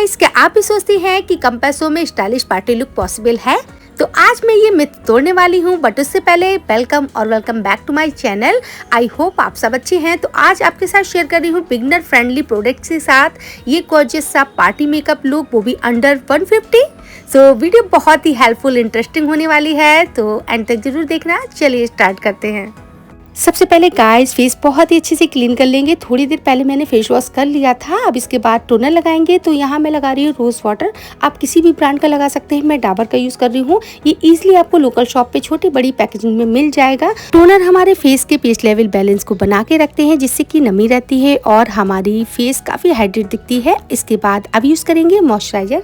Guys, क्या आप भी सोचती हैं कि कम पैसों में स्टाइलिश पार्टी लुक पॉसिबल है? तो आज मैं ये मिथ तोड़ने वाली हूँ, बट उससे पहले welcome back to my channel. I hope आप सब अच्छे हैं। तो आज आपके साथ शेयर कर रही हूँ बिगिनर फ्रेंडली प्रोडक्ट्स के साथ ये गॉर्जियस सा पार्टी मेकअप लुक, वो भी अंडर 150। सो वीडियो बहुत ही हेल्पफुल इंटरेस्टिंग होने वाली है, तो एंड तक जरूर देखना। चलिए स्टार्ट करते हैं। सबसे पहले गाइस, फेस बहुत ही अच्छे से क्लीन कर लेंगे। थोड़ी देर पहले मैंने फेस वॉश कर लिया था। अब इसके बाद टोनर लगाएंगे। तो यहाँ मैं लगा रही हूँ रोज वाटर। आप किसी भी ब्रांड का लगा सकते हैं, मैं डाबर का यूज कर रही हूँ। ये इजीली आपको लोकल शॉप पे छोटी बड़ी पैकेजिंग में मिल जाएगा। टोनर हमारे फेस के पीच लेवल बैलेंस को बना के रखते हैं, जिससे कि नमी रहती है और हमारी फेस काफी हाइड्रेट दिखती है। इसके बाद अब यूज करेंगे मॉइस्चराइजर।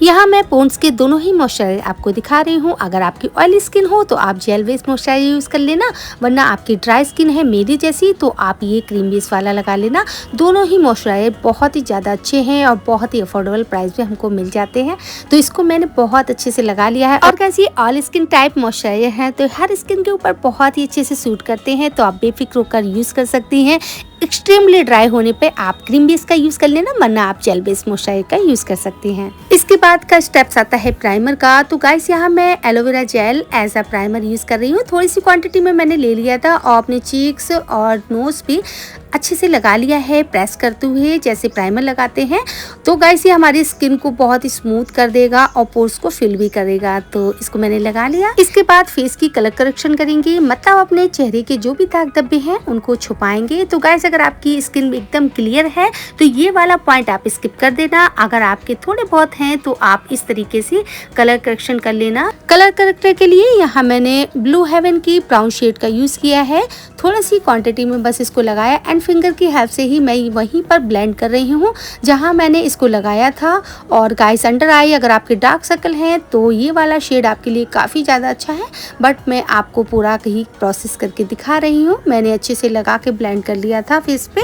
यहाँ मैं पॉन्ड्स के दोनों ही मॉइस्चराइजर आपको दिखा रही हूँ। अगर आपकी ऑयली स्किन हो तो आप जेल बेस्ड मॉइस्चराइजर यूज कर लेना, वरना आपकी ड्राई स्किन है मेरी जैसी तो आप ये क्रीम बेस वाला लगा लेना। दोनों ही मॉइस्चराइजर बहुत ही ज़्यादा अच्छे हैं और बहुत ही अफोर्डेबल प्राइस में हमको मिल जाते हैं। तो इसको मैंने बहुत अच्छे से लगा लिया है। और कैसे ऑल स्किन टाइप मॉइस्चराइजर है तो हर स्किन के ऊपर बहुत ही अच्छे से सूट करते हैं, तो आप बेफिक्र होकर यूज कर सकती हैं। एक्सट्रीमली ड्राई होने पे आप क्रीम बेस का यूज कर लेना, वरना आप जेल बेस्ड मॉइस्चराइजर का यूज कर सकती हैं। इसके बाद का स्टेप्स आता है प्राइमर का। तो गाइस, यहाँ मैं aloe vera gel as a primer use कर रही हूँ। थोड़ी सी क्वांटिटी में मैंने ले लिया था और अपने चीक्स और नोज भी अच्छे से लगा लिया है, प्रेस करते हुए जैसे प्राइमर लगाते हैं। तो गाइस, ये हमारी स्किन को बहुत ही स्मूथ कर देगा और पोर्स को फिल भी करेगा। तो इसको मैंने लगा लिया। इसके बाद फेस की कलर करेक्शन करेंगे, मतलब अपने चेहरे के जो भी दाग धब्बे हैं उनको छुपाएंगे। तो गाइस, अगर आपकी स्किन एकदम क्लियर है तो ये वाला पॉइंट आप स्किप कर देना। अगर आपके थोड़े बहुत हैं तो आप इस तरीके से कलर करेक्शन कर लेना। कलर करेक्टर के लिए यहाँ मैंने ब्लू हेवन की ब्राउन शेड का यूज किया है। थोड़ा सी क्वांटिटी में बस इसको लगाया एंड फिंगर की हेल्प से ही मैं वहीं पर ब्लेंड कर रही हूँ जहाँ मैंने इसको लगाया था। और गाइस, अंडर आई अगर आपके डार्क सर्कल हैं तो ये वाला शेड आपके लिए काफ़ी ज़्यादा अच्छा है, बट मैं आपको पूरा ही प्रोसेस करके दिखा रही हूँ। मैंने अच्छे से लगा के ब्लेंड कर लिया था फेस पे।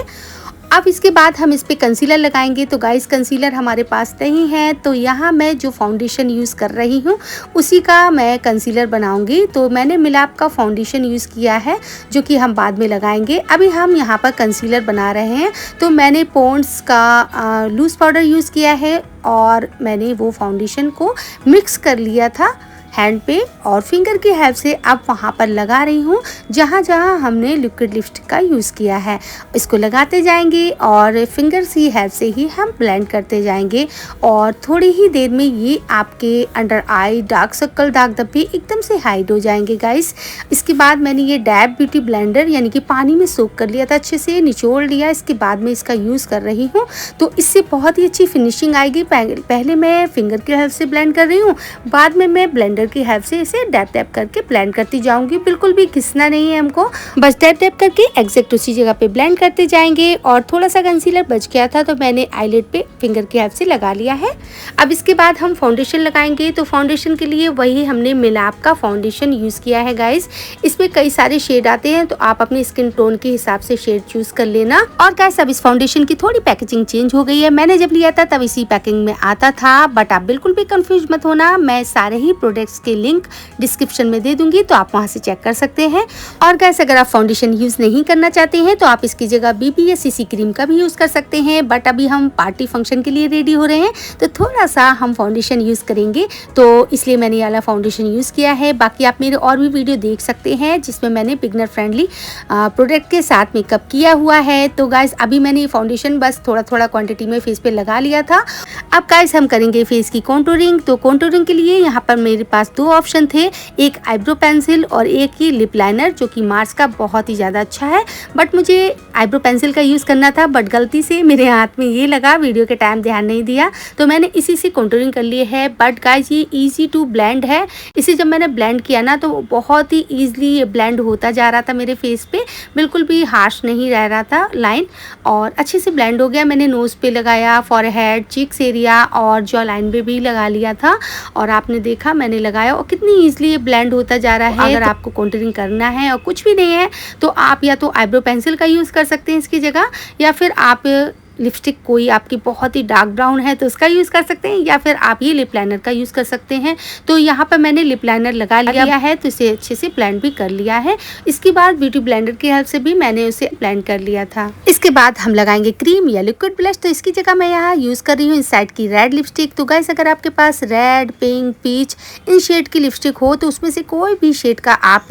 अब इसके बाद हम इस पे कंसीलर लगाएंगे। तो गाइस, कंसीलर हमारे पास नहीं है, तो यहाँ मैं जो फाउंडेशन यूज़ कर रही हूँ उसी का मैं कंसीलर बनाऊंगी। तो मैंने मिलाप का फाउंडेशन यूज़ किया है, जो कि हम बाद में लगाएंगे। अभी हम यहाँ पर कंसीलर बना रहे हैं। तो मैंने पॉन्ड्स का लूज़ पाउडर यूज़ किया है और मैंने वो फाउंडेशन को मिक्स कर लिया था हैंड पे और फिंगर की हेल्प से अब वहाँ पर लगा रही हूँ जहाँ जहाँ हमने लिक्विड लिपस्टिक का यूज़ किया है। इसको लगाते जाएंगे और फिंगर की हेल्प से ही हम ब्लेंड करते जाएंगे और थोड़ी ही देर में ये आपके अंडर आई डार्क सर्कल दाग धब्बे एकदम से हाइड हो जाएंगे गाइस। इसके बाद मैंने ये डैब ब्यूटी ब्लेंडर यानी कि पानी में सोक कर लिया था, अच्छे से निचोड़ लिया। इसके बाद में इसका यूज़ कर रही हूँ, तो इससे बहुत ही अच्छी फिनिशिंग आएगी। पहले मैं फिंगर की हेल्प से ब्लेंड कर रही हूँ, बाद में मैं ब्लेंडर की हेल्प से इसे डैप डैप करके ब्लेंड करती जाऊंगी। बिल्कुल भी घिसना नहीं है हमको, बस डैप डैप करके एग्जैक्ट उसी जगह पे ब्लेंड करते जाएंगे। और थोड़ा सा कंसीलर बच गया था तो मैंने आईलिड पे फिंगर की हेल्प से लगा लिया है। अब इसके बाद हम फाउंडेशन लगाएंगे। तो फाउंडेशन के लिए वही हमने मिलाप का फाउंडेशन यूज किया है गाइस। इसमें कई सारे शेड आते हैं, तो आप अपने स्किन टोन के हिसाब से शेड चूज कर लेना। और गाइस, अब इस फाउंडेशन की थोड़ी पैकेजिंग चेंज हो गई है। मैंने जब लिया था तब इसी पैकिंग में आता था, बट आप बिल्कुल भी कंफ्यूज मत होना। मैं सारे ही प्रोडक्ट्स के लिंक डिस्क्रिप्शन में दे दूंगी, तो आप वहां से चेक कर सकते हैं। और गाइस, अगर आप फाउंडेशन यूज नहीं करना चाहते हैं तो आप इसकी जगह BB या CC क्रीम का भी यूज कर सकते हैं, बट अभी हम पार्टी फंक्शन के लिए रेडी हो रहे हैं तो थोड़ा सा हम फाउंडेशन यूज करेंगे, तो इसलिए मैंने ये वाला फाउंडेशन यूज किया है। बाकी आप मेरे और भी वीडियो देख सकते हैं जिसमें मैंने बिगनर फ्रेंडली प्रोडक्ट के साथ मेकअप किया हुआ है। तो गाइस, अभी मैंने ये फाउंडेशन बस थोड़ा थोड़ा क्वांटिटी में फेस पे लगा लिया था। अब गाइस, हम करेंगे फेस की कॉन्टूरिंग। तो कॉन्टूरिंग के लिए यहाँ पर मेरे पास दो ऑप्शन थे, एक आईब्रो पेंसिल और एक ही लिप लाइनर, जो कि मार्स का बहुत ही ज़्यादा अच्छा है। बट मुझे आईब्रो पेंसिल का यूज़ करना था, बट गलती से मेरे हाथ में ये लगा, वीडियो के टाइम ध्यान नहीं दिया, तो मैंने इसी से कॉन्टूरिंग कर लिए है। बट गाइस, ये ईजी टू ब्लेंड है। इसे जब मैंने ब्लेंड किया ना तो बहुत ही ईजिली ये ब्लेंड होता जा रहा था मेरे फेस पे, बिल्कुल भी हार्श नहीं रह रहा था लाइन, और अच्छे से ब्लेंड हो गया। मैंने नोज़ पे लगाया, फॉरहेड, चिक्स एरिया और जॉ लाइन पे भी लगा लिया था, और आपने देखा मैंने लगाया और कितनी ईजिली ये ब्लेंड होता जा रहा है। अगर आपको कॉन्टूरिंग करना है और कुछ भी नहीं है तो आप या तो आईब्रो पेंसिल का यूज़ कर सकते हैं इसकी जगह, या फिर आप लिपस्टिक कोई आपकी बहुत ही डार्क ब्राउन है तो उसका यूज़ कर सकते हैं, या फिर आप ये लिप लाइनर का यूज़ कर सकते हैं। तो यहाँ पर मैंने लिप लाइनर लगा लिया है, तो इसे अच्छे से ब्लेंड भी कर लिया है। इसके बाद ब्यूटी ब्लेंडर की हेल्प से भी मैंने उसे ब्लेंड कर लिया था। इसके बाद हम लगाएंगे क्रीम या लिक्विड ब्लश। तो इसकी जगह मैं यहाँ यूज़ कर रही हूँ इनसाइड की रेड लिपस्टिक। तो गाइस, अगर आपके पास रेड, पिंक, पीच इन शेड की लिपस्टिक हो तो उसमें से कोई भी शेड का आप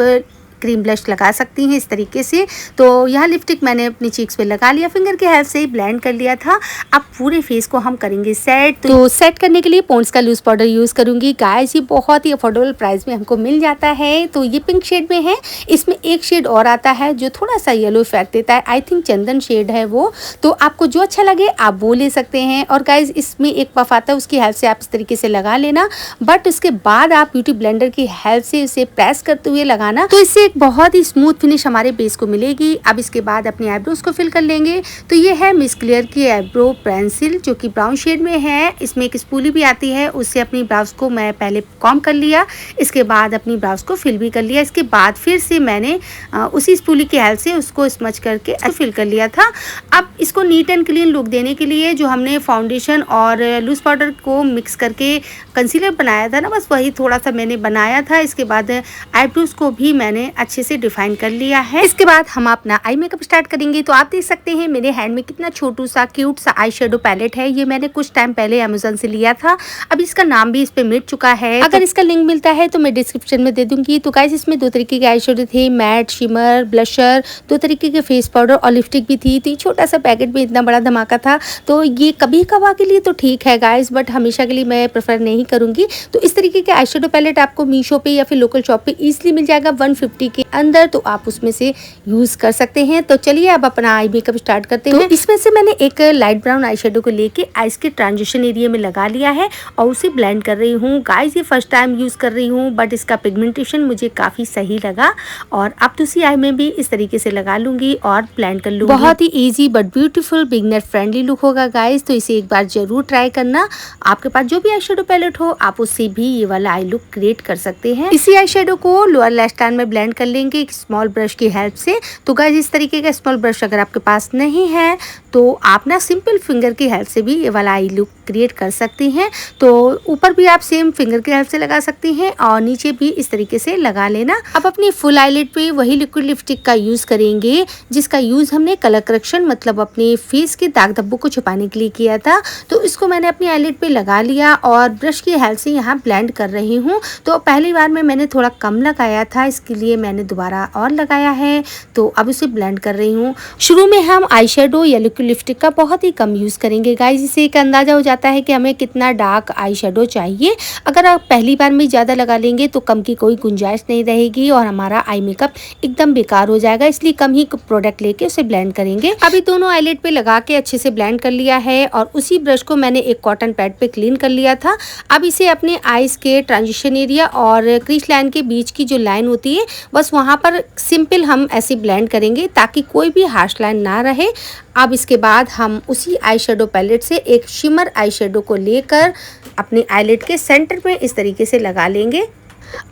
क्रीम ब्लश लगा सकती हैं इस तरीके से। तो यह लिपस्टिक मैंने अपनी चीक्स पे लगा लिया, फिंगर की हेल्प से ही ब्लेंड कर लिया था। अब पूरे फेस को हम करेंगे सेट। तो सेट करने के लिए पॉन्ड्स का लूज पाउडर यूज़ करूंगी। गाइस, ये बहुत ही अफोर्डेबल प्राइस में हमको मिल जाता है। तो ये पिंक शेड में है। इसमें एक शेड और आता है जो थोड़ा सा येलो इफेक्ट देता है, आई थिंक चंदन शेड है वो। तो आपको जो अच्छा लगे आप वो ले सकते हैं। और गाइस, इसमें एक पफ आता है, उसकी हेल्प से आप इस तरीके से लगा लेना, बट उसके बाद आप ब्यूटी ब्लेंडर की हेल्प से इसे प्रेस करते हुए लगाना। तो इससे एक बहुत ही स्मूथ फिनिश हमारे बेस को मिलेगी। अब इसके बाद अपनी आईब्रोज को फिल कर लेंगे। तो ये है मिस क्लियर की आईब्रो पेंसिल जो कि ब्राउन शेड में है। इसमें एक स्पूली भी आती है, उससे अपनी ब्राउज को मैं पहले कॉम्ब कर लिया, इसके बाद अपनी ब्राउज को फिल भी कर लिया। इसके बाद फिर से मैंने उसी स्पूली की हेल्प से उसको स्मच करके फिल कर लिया था। अब इसको नीट एंड क्लीन लुक देने के लिए जो हमने फाउंडेशन और लूज पाउडर को मिक्स करके कंसीलर बनाया था ना, बस वही थोड़ा सा मैंने बनाया था। इसके बाद आईब्रोज को भी मैंने अच्छे से डिफाइन कर लिया है। इसके बाद हम अपना आई मेकअप स्टार्ट करेंगे। तो आप देख सकते हैं मेरे हैंड में कितना छोटू सा क्यूट सा आई शेडो पैलेट है। ये मैंने कुछ टाइम पहले अमेजोन से लिया था। अब इसका नाम भी इस पे मिट चुका है। अगर इसका लिंक मिलता है तो मैं डिस्क्रिप्शन में दे दूंगी। तो गाइस, इसमें 2 तरीके के आई शेडो थे, मैट, शिमर, ब्लशर, 2 तरीके के फेस पाउडर और लिपस्टिक भी थी। तो ये छोटा सा पैकेट में इतना बड़ा धमाका था। तो ये कभी कभार के लिए तो ठीक है गाइस, बट हमेशा के लिए मैं प्रेफर नहीं करूंगी। तो इस तरीके के आई शेडो पैलेट आपको मीशो पे या फिर लोकल शॉप पे इजीली मिल जाएगा 150 के अंदर। तो आप उसमें से यूज कर सकते हैं। तो चलिए अब अपना आई मेकअप स्टार्ट करते हैं। इसमें से मैंने एक लाइट ब्राउन आई शेडो को लेके आईज के ट्रांजिशन एरिया में लगा लिया है और उसे ब्लेंड कर रही हूँ। गाइस, ये फर्स्ट टाइम यूज कर रही हूँ, बट इसका पिगमेंटेशन मुझे काफी सही लगा। और अब दूसरी आई में भी इस तरीके से लगा लूंगी और ब्लेंड कर लूंगी। बहुत ही easy but beautiful beginner friendly look होगा गाइस। तो इसे एक बार जरूर ट्राई करना। आपके पास जो भी आई शेडो पैलेट हो आप उससे भी ये वाला आई लुक क्रिएट कर सकते हैं। इसी आई शेडो को लोअर लैश लाइन में ब्लेंड कर लेंगे एक स्मॉल ब्रश की हेल्प से। तो गाइस, इस तरीके का स्मॉल ब्रश अगर आपके पास नहीं है तो आप ना सिंपल फिंगर की हेल्प से भी ये वाला आई लुक क्रिएट कर सकती हैं। तो ऊपर भी आप सेम फिंगर की हेल्प से लगा सकती हैं और नीचे भी इस तरीके से लगा लेना। अब अपनी फुल आईलिड पे वही लिक्विड लिपस्टिक का यूज करेंगे जिसका यूज हमने कलर करेक्शन मतलब अपने फेस के दाग धब्बों को छुपाने के लिए किया था। तो इसको मैंने अपनी आईलिड पे लगा लिया और ब्रश की हेल्प से यहाँ ब्लेंड कर रही हूँ। तो पहली बार में मैंने थोड़ा कम लगाया था, इसके लिए मैंने दोबारा और लगाया है। तो अब उसे ब्लेंड कर रही हूँ। शुरू में हम आई शेडो या लिक्विड लिपस्टिक का बहुत ही कम यूज करेंगे गाइस। इससे एक अंदाजा हो जाता है कि हमें कितना डार्क आई शेडो चाहिए। अगर आप पहली बार में ज़्यादा लगा लेंगे तो कम की कोई गुंजाइश नहीं रहेगी और हमारा आई मेकअप एकदम बेकार हो जाएगा। इसलिए कम ही प्रोडक्ट लेके उसे ब्लेंड करेंगे। अभी दोनों आईलिड पे लगा के अच्छे से ब्लेंड कर लिया है और उसी ब्रश को मैंने एक कॉटन पैड पे क्लीन कर लिया था। अब इसे अपने आईज के ट्रांजिशन एरिया और क्रीज लाइन के बीच की जो लाइन होती है बस वहाँ पर सिंपल हम ऐसे ब्लेंड करेंगे ताकि कोई भी हार्श लाइन ना रहे। अब इसके बाद हम उसी आई शेडो पैलेट से एक शिमर आई शेडो को लेकर अपने आईलिड के सेंटर में इस तरीके से लगा लेंगे।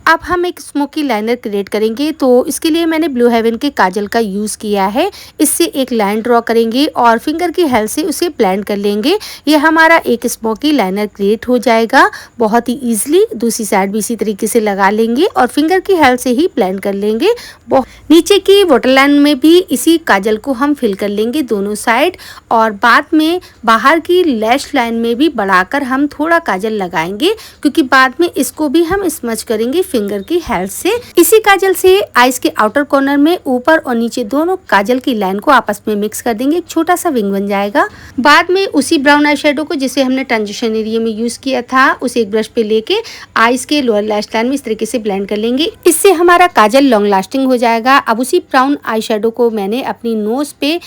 अब हम एक स्मोकी लाइनर क्रिएट करेंगे। तो इसके लिए मैंने ब्लू हेवन के काजल का यूज़ किया है। इससे एक लाइन ड्रॉ करेंगे और फिंगर की हेल्प से उसे ब्लेंड कर लेंगे। ये हमारा एक स्मोकी लाइनर क्रिएट हो जाएगा बहुत ही ईजिली। दूसरी साइड भी इसी तरीके से लगा लेंगे और फिंगर की हेल्प से ही ब्लेंड कर लेंगे। नीचे की वाटर लाइन में भी इसी काजल को हम फिल कर लेंगे दोनों साइड और बाद में बाहर की लैश लाइन में भी बढ़ाकर हम थोड़ा काजल लगाएंगे क्योंकि बाद में इसको भी हम स्मच करेंगे फिंगर की हेल्प से। इसी काजल से आईज के आउटर कॉर्नर में ऊपर और नीचे दोनों काजल की लाइन को आपस में मिक्स कर देंगे। एक छोटा सा विंग बन जाएगा। बाद में उसी ब्राउन आई शेडो को जिसे हमने ट्रांजिशन एरिया में यूज किया था उसे एक ब्रश पे लेके आईज के लोअर लैश लाइन में इस तरीके से ब्लेंड कर लेंगे। इससे हमारा काजल लॉन्ग लास्टिंग हो जाएगा। अब उसी ब्राउन आई शेडो को मैंने अपनी नोज पे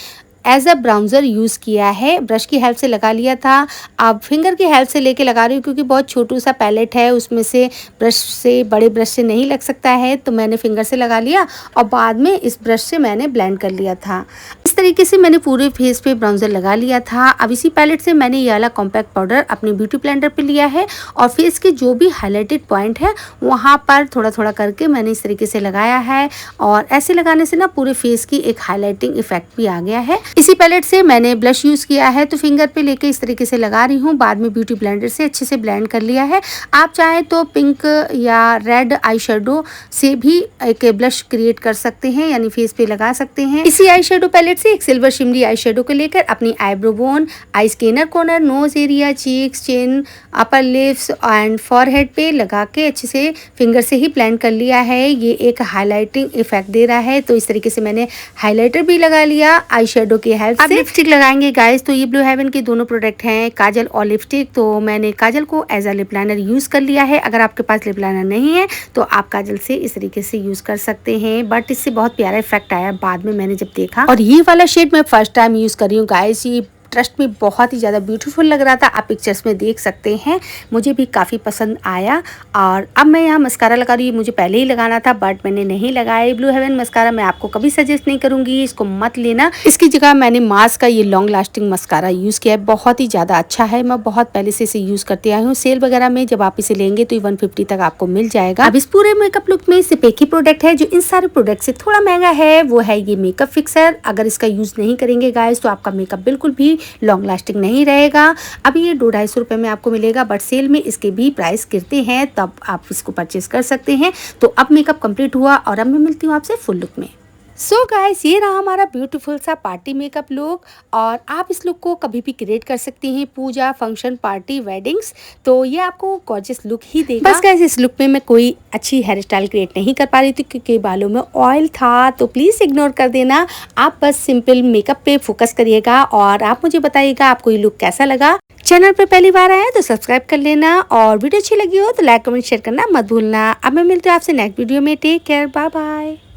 एज अ ब्राउन्जर यूज़ किया है। ब्रश की हेल्प से लगा लिया था। अब फिंगर की हेल्प से लेके लगा रही हूँ क्योंकि बहुत छोटू सा पैलेट है, उसमें से ब्रश से बड़े ब्रश से नहीं लग सकता है, तो मैंने फिंगर से लगा लिया और बाद में इस ब्रश से मैंने ब्लेंड कर लिया था। इस तरीके से मैंने पूरे फेस पे ब्राउज़र लगा लिया था। अब इसी पैलेट से मैंने ये वाला कॉम्पैक्ट पाउडर अपने ब्यूटी ब्लेंडर पे लिया है और फेस के जो भी हाइलाइटेड पॉइंट है वहाँ पर थोड़ा थोड़ा करके मैंने इस तरीके से लगाया है और ऐसे लगाने से ना पूरे फेस की एक हाईलाइटिंग इफेक्ट भी आ गया है। इसी पैलेट से मैंने ब्लश यूज़ किया है तो फिंगर पे लेके इस तरीके से लगा रही हूँ। बाद में ब्यूटी ब्लेंडर से अच्छे से ब्लेंड कर लिया है। आप चाहें तो पिंक या रेड आई शेडो से भी एक ब्लश क्रिएट कर सकते हैं, यानी फेस पे लगा सकते हैं। इसी आई शेडो पैलेट से एक सिल्वर शिमरी आई शेडो को लेकर अपनी आईब्रो बोन, आई के inner corner, knows area, cheeks, chin, upper lips and forehead पे लगा के अच्छे से फिंगर से ही ब्लेंड कर लिया है। ये एक हाईलाइटिंग इफेक्ट दे रहा है तो इस तरीके से मैंने हाइलाइटर भी लगा लिया आई शेडो की हेल्प से। अब लिपस्टिक लगाएंगे गाइस, तो ये ब्लू हेवन के दोनों प्रोडक्ट हैं, काजल और लिपस्टिक। तो मैंने काजल को as a lip liner use कर लिया है। अगर आपके पास लिप लाइनर नहीं है तो आप काजल से इस तरीके से यूज़ कर सकते हैं, बट इससे बहुत प्यारा इफेक्ट आया बाद में मैंने जब देखा। और ये वाला शेड मैं फर्स्ट टाइम यूज़ कर रही हूँ गाइस। ये ट्रस्ट में बहुत ही ज़्यादा ब्यूटीफुल लग रहा था, आप पिक्चर्स में देख सकते हैं। मुझे भी काफ़ी पसंद आया। और अब मैं यहाँ मस्कारा लगा रही हूँ। मुझे पहले ही लगाना था बट मैंने नहीं लगाया। ब्लू हेवन मस्कारा मैं आपको कभी सजेस्ट नहीं करूँगी, इसको मत लेना। इसकी जगह मैंने मार्स का ये लॉन्ग लास्टिंग मस्कारा यूज़ किया है, बहुत ही ज़्यादा अच्छा है। मैं बहुत पहले से इसे यूज़ करती आई हूँ। सेल वगैरह में जब आप इसे लेंगे तो 150 तक आपको मिल जाएगा। अब इस पूरे मेकअप लुक में सिर्फ एक ही प्रोडक्ट है जो इन सारे प्रोडक्ट से थोड़ा महंगा है, वो है ये मेकअप फिक्सर। अगर इसका यूज़ नहीं करेंगे गाइस तो आपका मेकअप बिल्कुल भी लॉन्ग लास्टिंग नहीं रहेगा। अभी ये 200-250 रुपये में आपको मिलेगा, बट सेल में इसके भी प्राइस गिरते हैं, तब आप इसको परचेज कर सकते हैं। तो अब मेकअप कंप्लीट हुआ और अब मैं मिलती हूँ आपसे फुल लुक में। सो गाइस, ये रहा हमारा ब्यूटीफुल सा पार्टी मेकअप लुक और आप इस लुक को कभी भी क्रिएट कर सकती हैं, पूजा, फंक्शन, पार्टी, वेडिंग्स, तो ये आपको गॉर्जियस लुक ही देगा। बस गाइस, इस लुक में मैं कोई अच्छी हेयर स्टाइल क्रिएट नहीं कर पा रही थी क्योंकि बालों में ऑयल था, तो प्लीज़ इग्नोर कर देना। आप बस सिंपल मेकअप पे फोकस करिएगा और आप मुझे बताइएगा आपको ये लुक कैसा लगा। चैनल पे पहली बार आए तो सब्सक्राइब कर लेना और वीडियो अच्छी लगी हो तो लाइक, कमेंट, शेयर करना मत भूलना। अब मैं मिलती हूँ आपसे नेक्स्ट वीडियो में। Take care, bye bye.